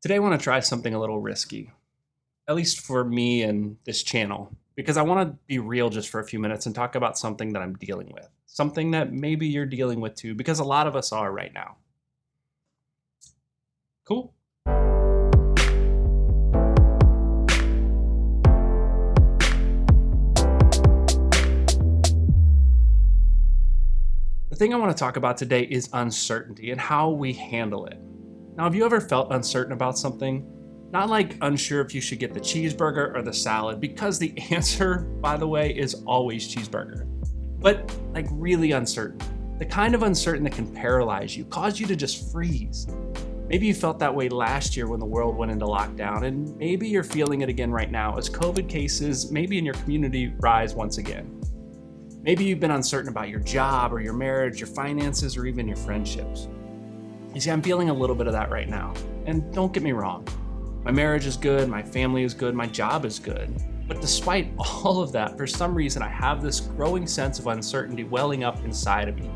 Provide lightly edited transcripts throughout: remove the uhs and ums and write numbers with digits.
Today, I want to try something a little risky, at least for me and this channel, because I want to be real just for a few minutes and talk about something that I'm dealing with, something that maybe you're dealing with too, because a lot of us are right now. Cool. The thing I want to talk about today is uncertainty and how we handle it. Now, have you ever felt uncertain about something? Not like unsure if you should get the cheeseburger or the salad, because the answer, by the way, is always cheeseburger. But like really uncertain. The kind of uncertain that can paralyze you, cause you to just freeze. Maybe you felt that way last year when the world went into lockdown, and maybe you're feeling it again right now as COVID cases, maybe in your community, rise once again. Maybe you've been uncertain about your job or your marriage, your finances, or even your friendships. You see, I'm feeling a little bit of that right now. And don't get me wrong, my marriage is good, my family is good, my job is good. But despite all of that, for some reason, I have this growing sense of uncertainty welling up inside of me.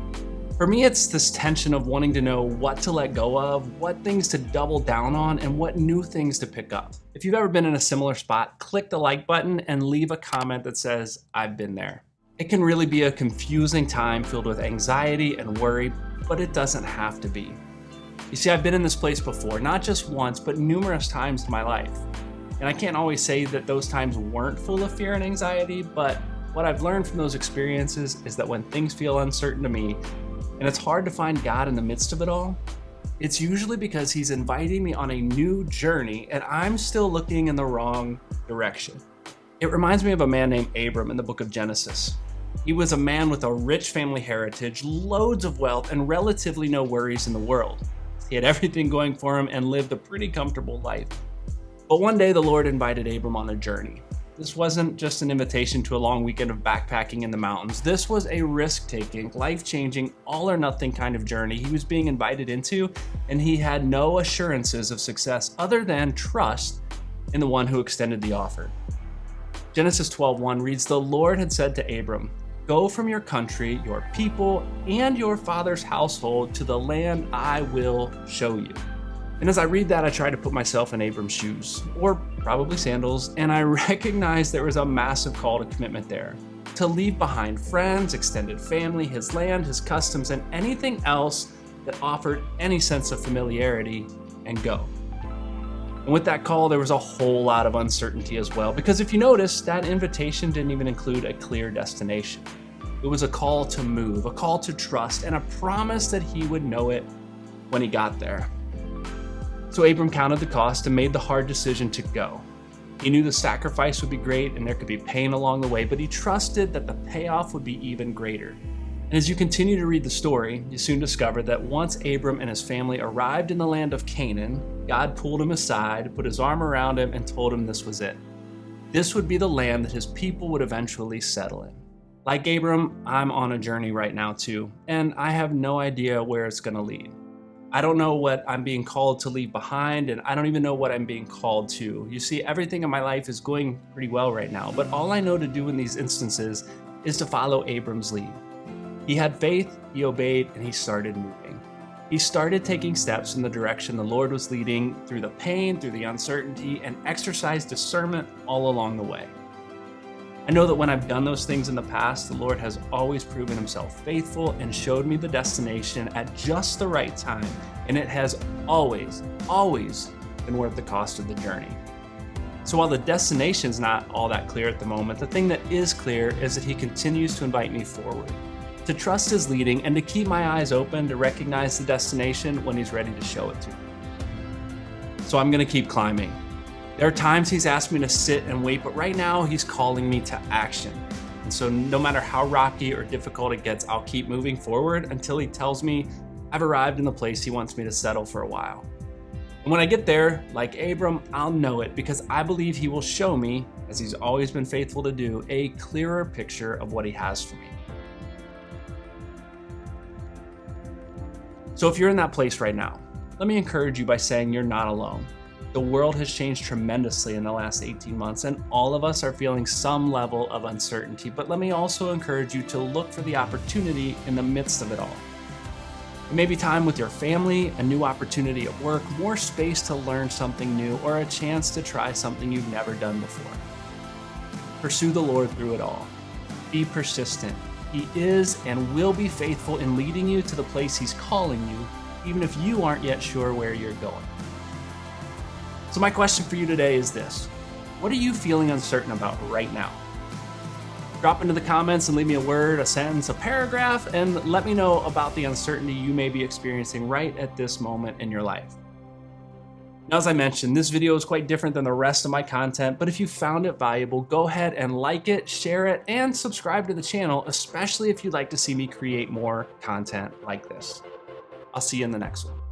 For me, it's this tension of wanting to know what to let go of, what things to double down on, and what new things to pick up. If you've ever been in a similar spot, click the like button and leave a comment that says, I've been there. It can really be a confusing time filled with anxiety and worry, but it doesn't have to be. You see, I've been in this place before, not just once, but numerous times in my life. And I can't always say that those times weren't full of fear and anxiety, but what I've learned from those experiences is that when things feel uncertain to me, and it's hard to find God in the midst of it all, it's usually because He's inviting me on a new journey and I'm still looking in the wrong direction. It reminds me of a man named Abram in the book of Genesis. He was a man with a rich family heritage, loads of wealth, and relatively no worries in the world. He had everything going for him and lived a pretty comfortable life. But one day the Lord invited Abram on a journey. This wasn't just an invitation to a long weekend of backpacking in the mountains. This was a risk-taking, life-changing, all-or-nothing kind of journey he was being invited into, and he had no assurances of success other than trust in the one who extended the offer. Genesis 12:1 reads, "The Lord had said to Abram, 'Go from your country, your people, and your father's household to the land I will show you.'" And as I read that, I try to put myself in Abram's shoes, or probably sandals, and I recognize there was a massive call to commitment there. To leave behind friends, extended family, his land, his customs, and anything else that offered any sense of familiarity, and go. And with that call, there was a whole lot of uncertainty as well, because if you notice, that invitation didn't even include a clear destination. It was a call to move, a call to trust, and a promise that he would know it when he got there. So Abram counted the cost and made the hard decision to go. He knew the sacrifice would be great and there could be pain along the way, but he trusted that the payoff would be even greater. And as you continue to read the story, you soon discover that once Abram and his family arrived in the land of Canaan, God pulled him aside, put his arm around him, and told him this was it. This would be the land that his people would eventually settle in. Like Abram, I'm on a journey right now too, and I have no idea where it's going to lead. I don't know what I'm being called to leave behind, and I don't even know what I'm being called to. You see, everything in my life is going pretty well right now, but all I know to do in these instances is to follow Abram's lead. He had faith, he obeyed, and he started moving. He started taking steps in the direction the Lord was leading through the pain, through the uncertainty, and exercised discernment all along the way. I know that when I've done those things in the past, the Lord has always proven himself faithful and showed me the destination at just the right time, and it has always been worth the cost of the journey. So while the destination's not all that clear at the moment, the thing that is clear is that he continues to invite me forward, to trust his leading, and to keep my eyes open to recognize the destination when he's ready to show it to me. So I'm going to keep climbing. There are times he's asked me to sit and wait, but right now he's calling me to action. And so no matter how rocky or difficult it gets, I'll keep moving forward until he tells me I've arrived in the place he wants me to settle for a while. And when I get there, like Abram, I'll know it because I believe he will show me, as he's always been faithful to do, a clearer picture of what he has for me. So if you're in that place right now, let me encourage you by saying you're not alone. The world has changed tremendously in the last 18 months, and all of us are feeling some level of uncertainty. But let me also encourage you to look for the opportunity in the midst of it all. It may be time with your family, a new opportunity at work, more space to learn something new, or a chance to try something you've never done before. Pursue the Lord through it all. Be persistent. He is and will be faithful in leading you to the place He's calling you, even if you aren't yet sure where you're going. So my question for you today is this: what are you feeling uncertain about right now? Drop into the comments and leave me a word, a sentence, a paragraph, and let me know about the uncertainty you may be experiencing right at this moment in your life. Now, as I mentioned, this video is quite different than the rest of my content, but if you found it valuable, go ahead and like it, share it, and subscribe to the channel, especially if you'd like to see me create more content like this. I'll see you in the next one.